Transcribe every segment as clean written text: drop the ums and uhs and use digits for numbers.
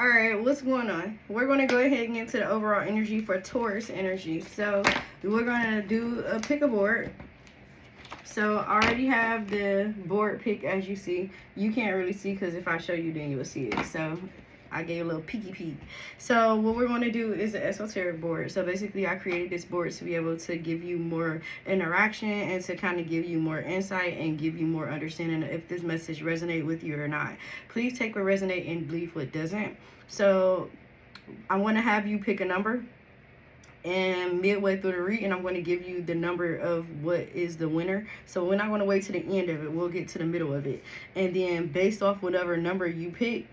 All right, what's going on? We're going to go ahead and get into the overall energy for Taurus energy. So we're going to do a pick a board. So I already have the board pick, as you see. You can't really see because if I show you, then you will see it. So I gave a little peeky peek. So what we're going to do is an esoteric board. So basically I created this board to be able to give you more interaction and to kind of give you more insight and give you more understanding if this message resonates with you or not. Please take what resonates and leave what doesn't. So I want to have you pick a number. And midway through the reading, I'm going to give you the number of what is the winner. So we're not going to wait to the end of it. We'll get to the middle of it. And then based off whatever number you pick,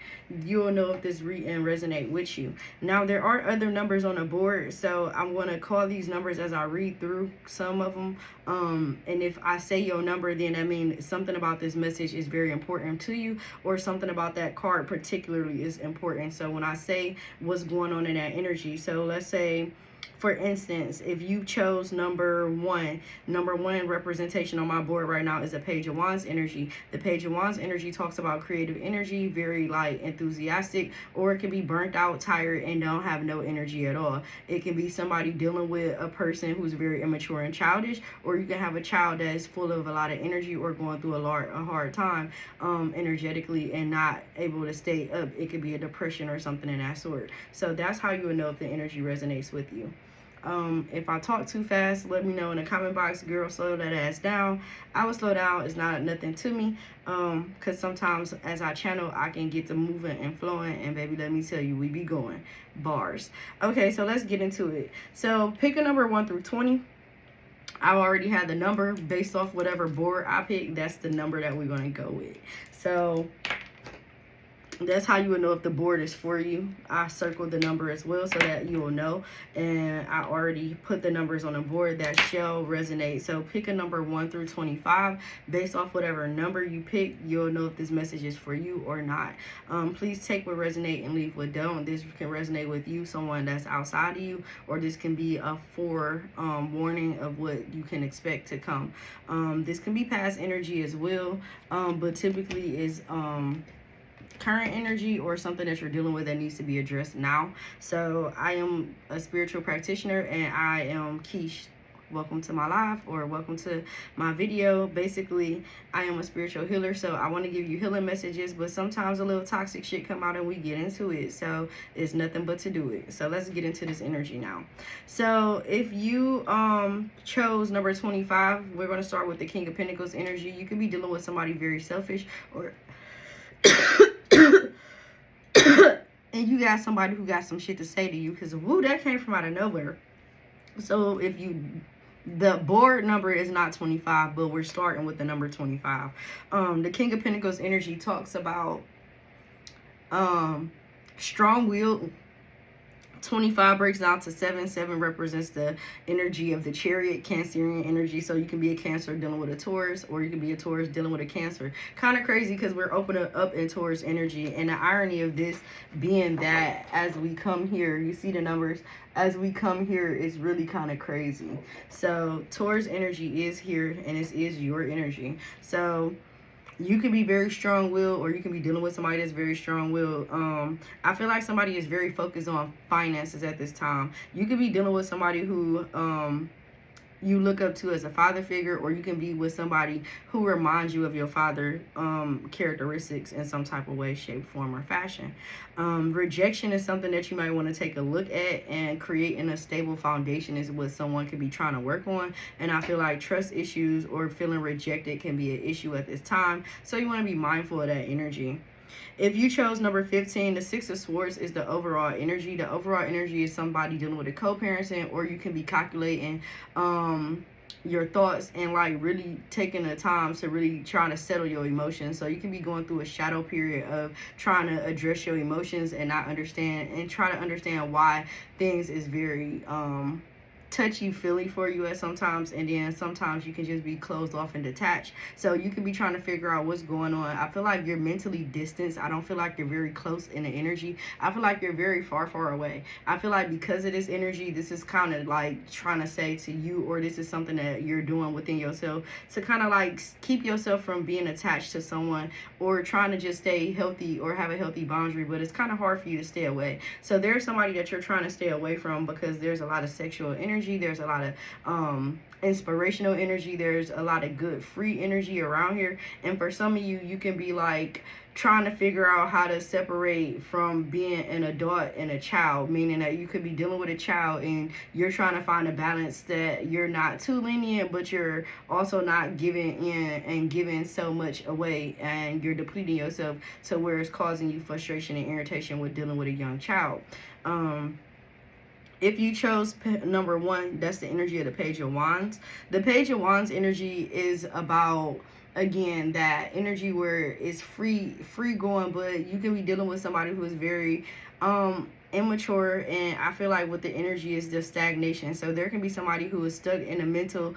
you'll know if this reading resonate with you. Now, there are other numbers on the board. So I'm going to call these numbers as I read through some of them. And if I say your number, then I mean something about this message is very important to you, or something about that card particularly is important. So when I say what's going on in that energy, so let's say, for instance, if you chose number one representation on my board right now is a Page of Wands energy. The Page of Wands energy talks about creative energy, very like enthusiastic, or it can be burnt out, tired, and don't have no energy at all. It can be somebody dealing with a person who's very immature and childish, or you can have a child that's full of a lot of energy or going through a hard time energetically and not able to stay up. It could be a depression or something in that sort. So that's how you would know if the energy resonates with you. If I talk too fast, let me know in the comment box. Girl, slow that ass down. I will slow down. It's not nothing to me, because sometimes as I channel, I can get to moving and flowing, and baby, let me tell you, we be going bars. Okay, so let's get into it. So pick a number 1 through 20. I already had the number based off whatever board I picked. That's the number that we're going to go with. So that's how you would know if the board is for you. I circled the number as well so that you will know. And I already put the numbers on the board that shall resonate. So pick a number 1 through 25. Based off whatever number you pick, you'll know if this message is for you or not. Please take what resonate and leave what don't. This can resonate with you, someone that's outside of you, or this can be a forewarning of what you can expect to come. This can be past energy as well, but typically is current energy or something that you're dealing with that needs to be addressed now. So I am a spiritual practitioner, and I am Keesh. Welcome to my live, or welcome to my video. Basically, I am a spiritual healer, so I want to give you healing messages, but sometimes a little toxic shit come out and we get into it, so it's nothing but to do it. So let's get into this energy now. So if you chose number 25, we're going to start with the King of Pentacles energy. You could be dealing with somebody very selfish, or and you got somebody who got some shit to say to you, because woo, that came from out of nowhere. So if the board number is not 25, but we're starting with the number 25. The King of Pentacles energy talks about strong will. 25 breaks down to 7. 7 represents the energy of the Chariot, Cancerian energy. So you can be a Cancer dealing with a Taurus, or you can be a Taurus dealing with a Cancer. Kind of crazy because we're opening up in Taurus energy. And the irony of this being that as we come here, you see the numbers, as we come here, it's really kind of crazy. So Taurus energy is here, and this is your energy. So you can be very strong-willed, or you can be dealing with somebody that's very strong-willed. I feel like somebody is very focused on finances at this time. You could be dealing with somebody who you look up to as a father figure, or you can be with somebody who reminds you of your father characteristics in some type of way, shape, form, or fashion. Rejection is something that you might want to take a look at, and creating a stable foundation is what someone could be trying to work on. And I feel like trust issues or feeling rejected can be an issue at this time, so you want to be mindful of that energy. If you chose number 15, the 6 of Swords is the overall energy. The overall energy is somebody dealing with a co-parenting, or you can be calculating your thoughts and like really taking the time to really trying to settle your emotions. So you can be going through a shadow period of trying to address your emotions and not understand, and try to understand why things is very touchy-feely for you at sometimes, and then sometimes you can just be closed off and detached. So you could be trying to figure out what's going on. I feel like you're mentally distanced. I don't feel like you're very close in the energy. I feel like you're very far away. I feel like because of this energy, this is kind of like trying to say to you, or this is something that you're doing within yourself to kind of like keep yourself from being attached to someone, or trying to just stay healthy or have a healthy boundary, but it's kind of hard for you to stay away. So there's somebody that you're trying to stay away from because there's a lot of sexual energy, there's a lot of inspirational energy, there's a lot of good free energy around here. And for some of you, you can be like trying to figure out how to separate from being an adult and a child, meaning that you could be dealing with a child and you're trying to find a balance that you're not too lenient, but you're also not giving in and giving so much away, and you're depleting yourself to where it's causing you frustration and irritation with dealing with a young child. If you chose number 1, that's the energy of the Page of Wands. The Page of Wands energy is about, again, that energy where it's free going, but you can be dealing with somebody who is very immature, and I feel like with the energy is the stagnation. So there can be somebody who is stuck in a mental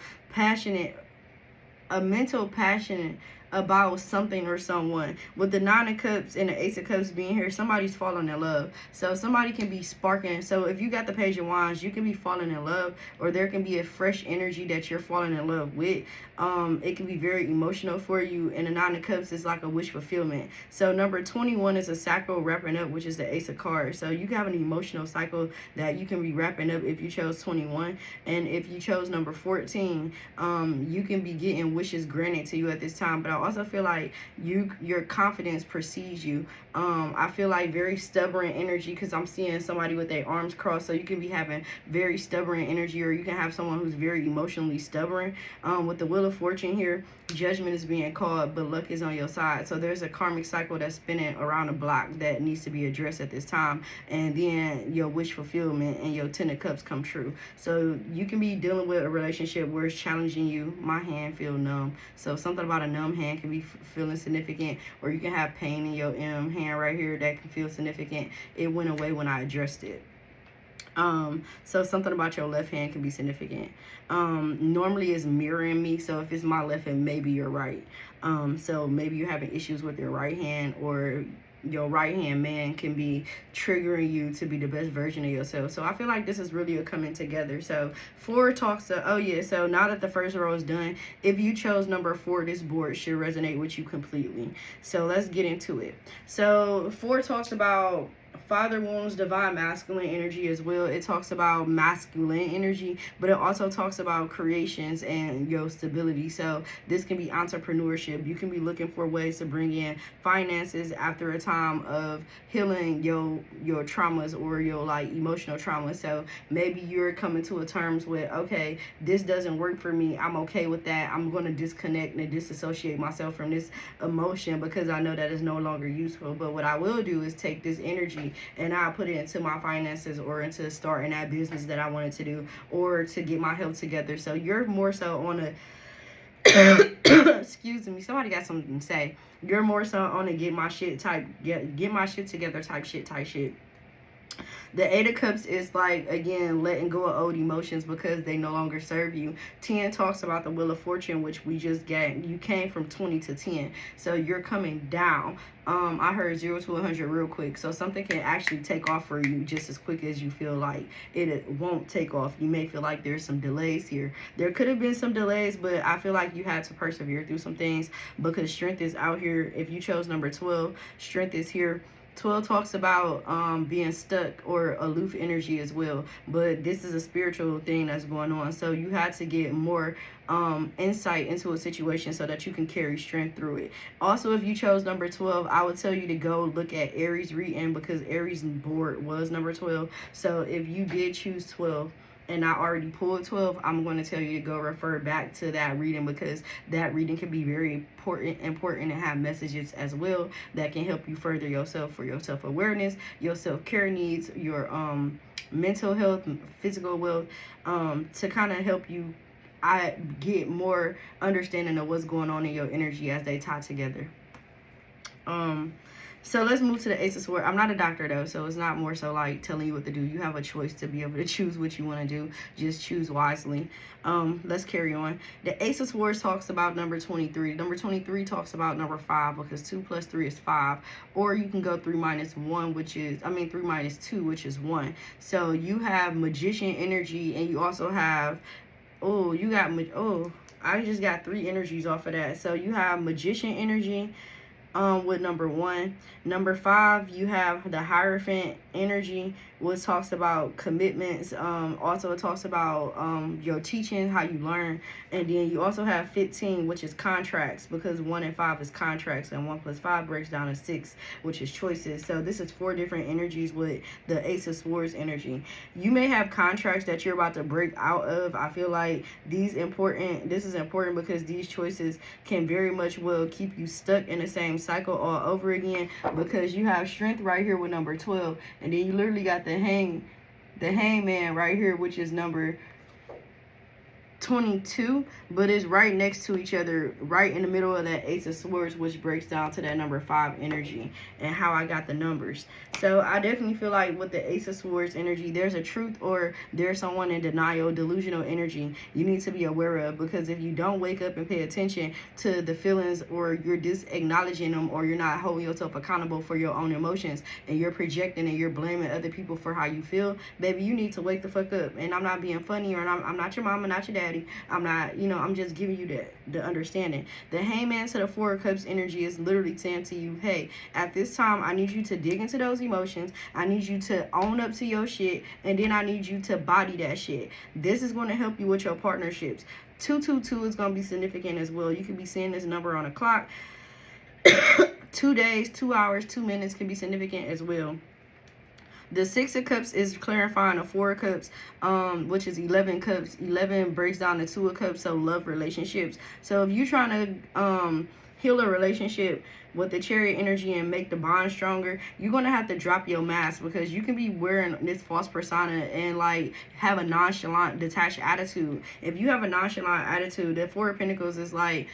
passion about something or someone. With the 9 of Cups and the Ace of Cups being here, somebody's falling in love. So somebody can be sparking. So if you got the Page of Wands, you can be falling in love, or there can be a fresh energy that you're falling in love with. It can be very emotional for you, and the 9 of Cups is like a wish fulfillment. So number 21 is a cycle wrapping up, which is the Ace of Cards. So you can have an emotional cycle that you can be wrapping up if you chose 21. And if you chose number 14, you can be getting wishes granted to you at this time. But I also feel like your confidence precedes you. I feel like very stubborn energy, because I'm seeing somebody with their arms crossed. So you can be having very stubborn energy, or you can have someone who's very emotionally stubborn. With the Wheel of Fortune here, judgment is being called, but luck is on your side. So there's a karmic cycle that's spinning around the block that needs to be addressed at this time, and then your wish fulfillment and your 10 of Cups come true. So you can be dealing with a relationship where it's challenging you. My hand feel numb, so something about a numb hand can be feeling significant, or you can have pain in your hand right here that can feel significant. It went away when I addressed it. So something about your left hand can be significant. Normally it's mirroring me, so if it's my left hand, maybe you're right. So maybe you're having issues with your right hand, or your right hand man can be triggering you to be the best version of yourself. So I feel like this is really a coming together. So 4 talks to, oh yeah, so now that the first row is done, if you chose number 4, this board should resonate with you completely. So let's get into it. So 4 talks about father wounds, divine masculine energy as well. It talks about masculine energy, but it also talks about creations and your stability. So this can be entrepreneurship. You can be looking for ways to bring in finances after a time of healing your traumas, or your like emotional trauma. So maybe you're coming to a terms with, okay, this doesn't work for me. I'm okay with that. I'm going to disconnect and disassociate myself from this emotion because I know that it's no longer useful. But what I will do is take this energy and I'll put it into my finances, or into starting that business that I wanted to do, or to get my health together. So you're more so on a excuse me, somebody got something to say. You're more so on a get my shit together type shit. The 8 of Cups is like, again, letting go of old emotions because they no longer serve you. 10 talks about the Wheel of Fortune, which we just got. You came from 20 to 10. So you're coming down. I heard 0 to 100 real quick. So something can actually take off for you just as quick as you feel like it won't take off. You may feel like there's some delays here. There could have been some delays, but I feel like you had to persevere through some things because strength is out here. If you chose number 12, strength is here. 12 talks about being stuck or aloof energy as well, but this is a spiritual thing that's going on. So you had to get more insight into a situation so that you can carry strength through it. Also, if you chose number 12, I would tell you to go look at Aries reading, because Aries board was number 12. So if you did choose 12 and I already pulled 12, I'm going to tell you to go refer back to that reading, because that reading can be very important and have messages as well that can help you further yourself for your self-awareness, your self-care needs, your mental health, physical wealth, to kind of help you get more understanding of what's going on in your energy as they tie together. So let's move to the Ace of Swords. I'm not a doctor though, so it's not more so like telling you what to do. You have a choice to be able to choose what you want to do. Just choose wisely. Let's carry on. The Ace of Swords talks about number 23. Number 23 talks about number 5, because 2 plus 3 is 5. Or you can go 3 minus 1, which is, 3 minus 2, which is 1. So you have magician energy, and you also have, I just got 3 energies off of that. So you have magician energy, with number 1. Number 5, you have the Hierophant energy, which talks about commitments. Also it talks about your teaching, how you learn. And then you also have 15, which is contracts, because 1 and 5 is contracts, and 1 plus 5 breaks down to 6, which is choices. So this is 4 different energies with the Ace of Swords energy. You may have contracts that you're about to break out of. I feel like this is important because these choices can very much well keep you stuck in the same cycle all over again, because you have strength right here with number 12, and then you literally got the hangman right here, which is number 22, but it's right next to each other, right in the middle of that Ace of Swords, which breaks down to that number 5 energy, and how I got the numbers. So I definitely feel like with the Ace of Swords energy, there's a truth, or there's someone in denial, delusional energy you need to be aware of, because if you don't wake up and pay attention to the feelings, or you're just acknowledging them, or you're not holding yourself accountable for your own emotions, and you're projecting and you're blaming other people for how you feel, baby, you need to wake the fuck up. And I'm not being funny, or I'm not your mama, not your daddy. I'm not, I'm just giving you the understanding. The Hangman to the 4 of Cups energy is literally saying to you, hey, at this time, I need you to dig into those emotions. I need you to own up to your shit. And then I need you to body that shit. This is going to help you with your partnerships. 222 is going to be significant as well. You could be seeing this number on a clock. 2 days, 2 hours, 2 minutes can be significant as well. The 6 of Cups is clarifying the 4 of Cups, which is 11 Cups. 11 breaks down the 2 of Cups, so love relationships. So if you're trying to heal a relationship with the Chariot energy and make the bond stronger, you're going to have to drop your mask, because you can be wearing this false persona and like have a nonchalant, detached attitude. If you have a nonchalant attitude, the 4 of Pentacles is like,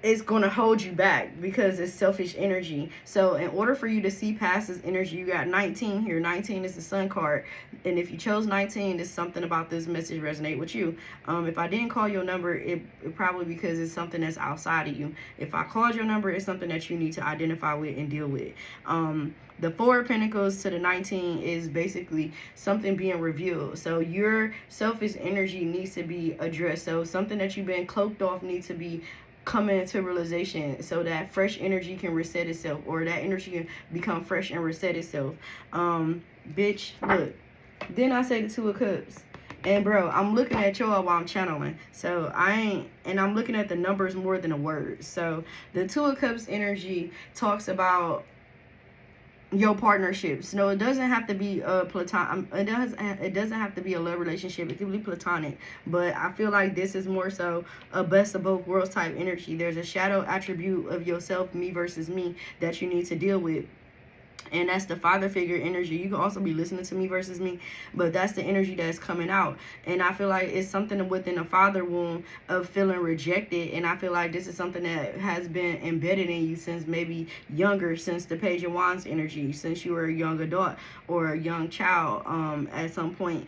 it's going to hold you back, because it's selfish energy. So in order for you to see past this energy, you got 19 here. 19 is the Sun card. And if you chose 19, there's something about this message resonate with you. If I didn't call your number, it probably because it's something that's outside of you. If I called your number, it's something that you need to identify with and deal with. The 4 of Pentacles to the 19 is basically something being revealed. So your selfish energy needs to be addressed. So something that you've been cloaked off needs to be coming into realization, so that fresh energy can reset itself, or that energy can become fresh and reset itself. Bitch, look. Then I say the 2 of Cups. And bro, I'm looking at y'all while I'm channeling. So I'm looking at the numbers more than the words. So the 2 of Cups energy talks about your partnerships. No, it doesn't have to be a platonic. It doesn't have to be a love relationship. It can be platonic. But I feel like this is more so a best of both worlds type energy. There's a shadow attribute of yourself, me versus me, that you need to deal with. And that's the father figure energy. You can also be listening to me versus me, but that's the energy that's coming out. And I feel like it's something within the father womb of feeling rejected. And I feel like this is something that has been embedded in you since maybe younger, since the Page of Wands energy, since you were a young adult or a young child. At some point,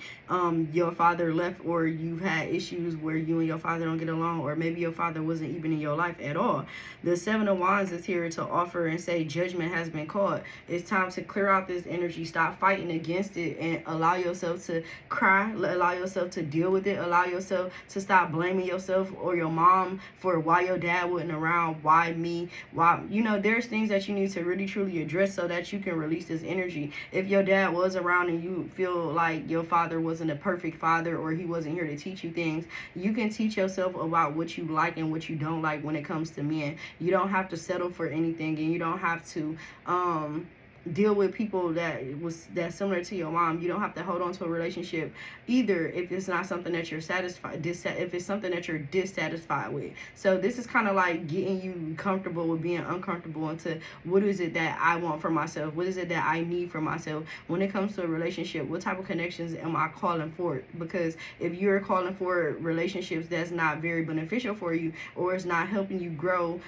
your father left, or you've had issues where you and your father don't get along, or maybe your father wasn't even in your life at all. The 7 of Wands is here to offer and say judgment has been called. It's time to clear out this energy. Stop fighting against it and allow yourself to cry. Allow yourself to deal with it. Allow yourself to stop blaming yourself or your mom for why your dad wasn't around. Why me? Why? There's things that you need to really truly address so that you can release this energy. If your dad was around and you feel like your father wasn't a perfect father, or he wasn't here to teach you things, you can teach yourself about what you like and what you don't like when it comes to men. You don't have to settle for anything, and you don't have to deal with people that's similar to your mom. You don't have to hold on to a relationship either if it's not something that you're if it's something that you're dissatisfied with. So this is kind of like getting you comfortable with being uncomfortable into what is it that I want for myself, what is it that I need for myself when it comes to a relationship. What type of connections am I calling for? Because if you're calling for relationships that's not very beneficial for you, or it's not helping you grow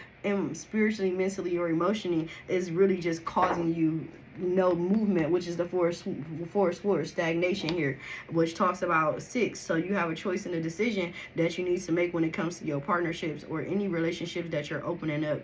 spiritually, mentally, or emotionally, is really just causing you no movement, which is the fourth stagnation here, which talks about 6. So you have a choice and a decision that you need to make when it comes to your partnerships or any relationships that you're opening up.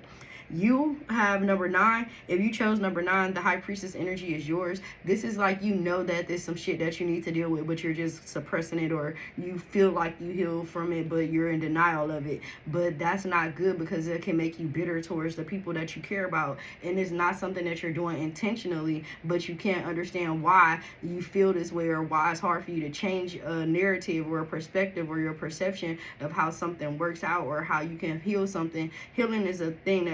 You have number 9. If you chose number 9, the High Priestess energy is yours. This is like, you know that there's some shit that you need to deal with, but you're just suppressing it, or you feel like you heal from it, but you're in denial of it. But that's not good, because it can make you bitter towards the people that you care about. And it's not something that you're doing intentionally, but you can't understand why you feel this way, or why it's hard for you to change a narrative or a perspective or your perception of how something works out, or how you can heal something. Healing is a thing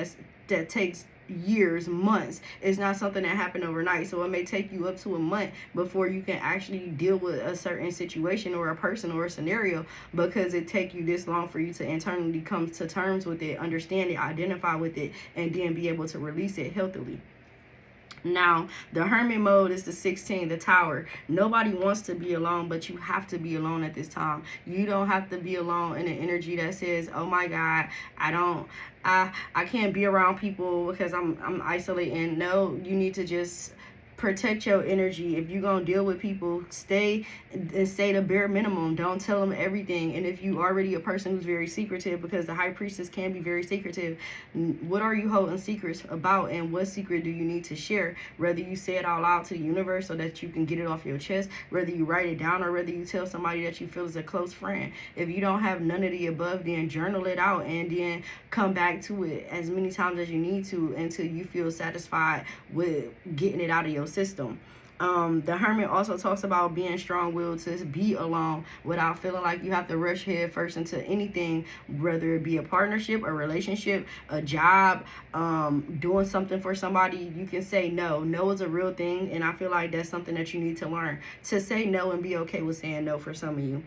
that takes years, months. It's not something that happened overnight. So it may take you up to a month before you can actually deal with a certain situation or a person or a scenario, because it take you this long for you to internally come to terms with it, understand it, identify with it, and then be able to release it healthily. Now, the hermit mode is the 16, the Tower. Nobody wants to be alone, but you have to be alone at this time. You don't have to be alone in an energy that says, oh my God, I can't be around people because I'm isolating. No, you need to just protect your energy. If you're gonna deal with people, stay the bare minimum. Don't tell them everything. And if you already a person who's very secretive, because the High Priestess can be very secretive, what are you holding secrets about, and what secret do you need to share? Whether you say it out loud to the universe so that you can get it off your chest, whether you write it down, or whether you tell somebody that you feel is a close friend. If you don't have none of the above, then journal it out and then come back to it as many times as you need to until you feel satisfied with getting it out of your system. The Hermit also talks about being strong-willed to be alone without feeling like you have to rush head first into anything, whether it be a partnership, a relationship, a job, doing something for somebody. You can say no. No is a real thing, and I feel like that's something that you need to learn, to say no and be okay with saying no for some of you.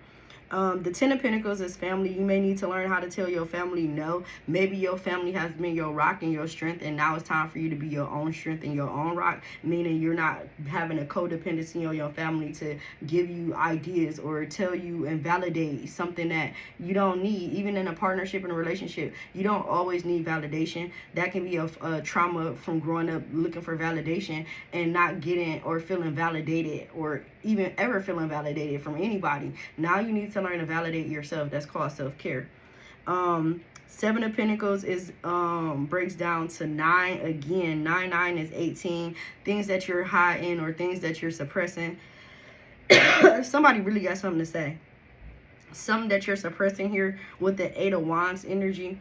The 10 of Pentacles is family. You may need to learn how to tell your family no. Maybe your family has been your rock and your strength, and now it's time for you to be your own strength and your own rock, meaning you're not having a codependency on your family to give you ideas or tell you and validate something that you don't need. Even in a partnership and a relationship, you don't always need validation. That can be a trauma from growing up looking for validation and not getting or feeling validated, or even ever feeling validated from anybody. Now you need to learn to validate yourself. That's called self-care. 7 of Pentacles is breaks down to 9 again. 9 is 18. Things that you're hiding or things that you're suppressing. Somebody really got something to say. Something that you're suppressing here with the 8 of Wands energy.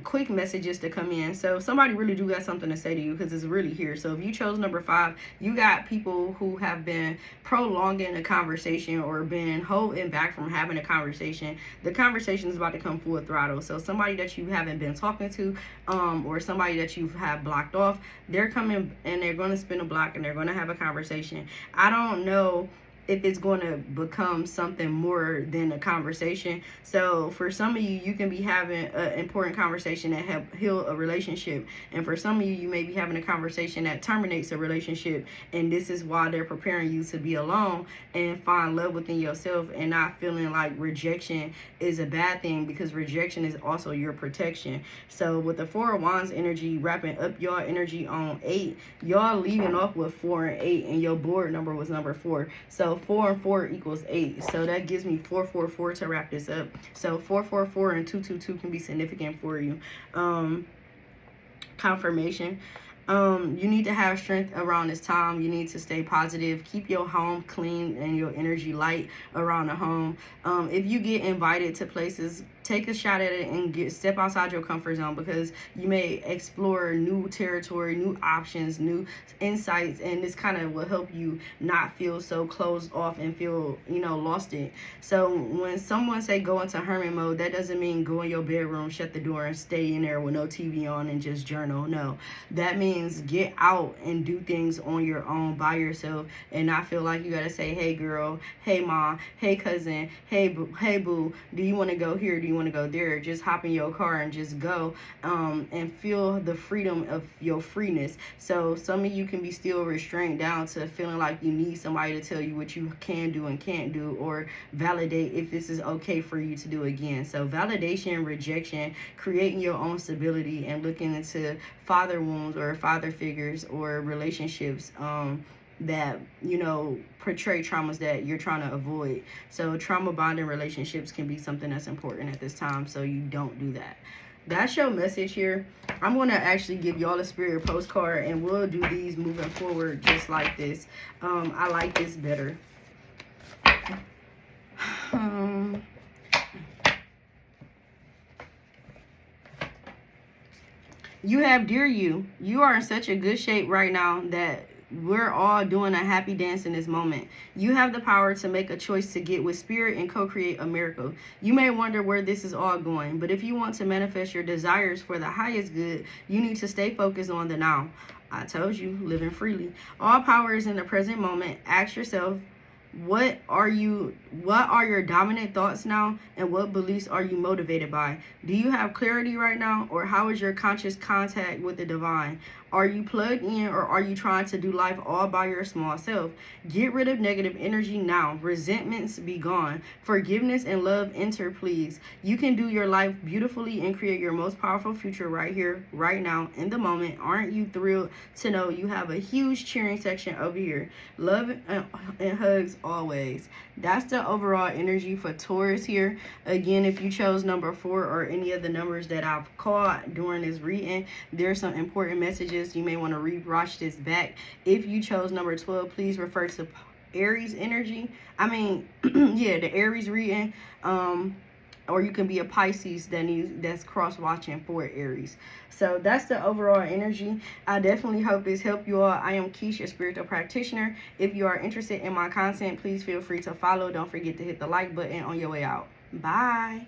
Quick messages to come in. So somebody really do got something to say to you, because it's really here. So if you chose number 5, you got people who have been prolonging a conversation or been holding back from having a conversation. The conversation is about to come full throttle. So somebody that you haven't been talking to, or somebody that you have blocked off, they're coming and they're going to spin a block and they're going to have a conversation. I don't know if it's going to become something more than a conversation. So for some of you, you can be having an important conversation that help heal a relationship. And for some of you, you may be having a conversation that terminates a relationship. And this is why they're preparing you to be alone and find love within yourself, and not feeling like rejection is a bad thing, because rejection is also your protection. So with the 4 of Wands energy, wrapping up your energy on 8, y'all leaving off with 4 and 8, and your board number was number 4. So 4 and 4 equals 8. So that gives me 444 to wrap this up. So 444 and 222 can be significant for you. Confirmation. You need to have strength around this time. You need to stay positive. Keep your home clean and your energy light around the home. If you get invited to places take a shot at it and step outside your comfort zone, because you may explore new territory, new options, new insights, and this kind of will help you not feel so closed off and feel, you know, lost in. So when someone say go into hermit mode, that doesn't mean go in your bedroom, shut the door, and stay in there with no TV on and just journal. No, that means get out and do things on your own by yourself, and not feel like you gotta say, hey girl, hey mom, hey cousin, hey boo, do you want to go here, do you want to go there? Just hop in your car and just go, and feel the freedom of your freeness. So some of you can be still restrained down to feeling like you need somebody to tell you what you can do and can't do, or validate if this is okay for you to do again. So validation, rejection, creating your own stability, and looking into father wounds or father figures or relationships that, you know, portray traumas that you're trying to avoid. So trauma bonding relationships can be something that's important at this time, so you don't do that. That's your message here. I'm going to actually give y'all a spirit postcard, and we'll do these moving forward just like this. I like this better. You have, dear you are in such a good shape right now that we're all doing a happy dance in this moment. You have the power to make a choice to get with spirit and co-create a miracle. You may wonder where this is all going, but if you want to manifest your desires for the highest good, you need to stay focused on the now. I told you, living freely. All power is in the present moment. Ask yourself, what are your dominant thoughts now, and what beliefs are you motivated by? Do you have clarity right now, or how is your conscious contact with the divine? Are you plugged in, or are you trying to do life all by your small self? Get rid of negative energy now. Resentments be gone. Forgiveness and love enter, please. You can do your life beautifully and create your most powerful future right here, right now, in the moment. Aren't you thrilled to know you have a huge cheering section over here? Love and hugs always. That's the overall energy for Taurus here. Again, if you chose number 4 or any of the numbers that I've called during this reading, there's some important messages. You may want to re-watch this back. If you chose number 12, please refer to Aries energy. Yeah, the Aries reading. Or you can be a Pisces that's cross-watching for Aries. So that's the overall energy. I definitely hope this helped you all. I am Keesh, your spiritual practitioner. If you are interested in my content, please feel free to follow. Don't forget to hit the like button on your way out. Bye.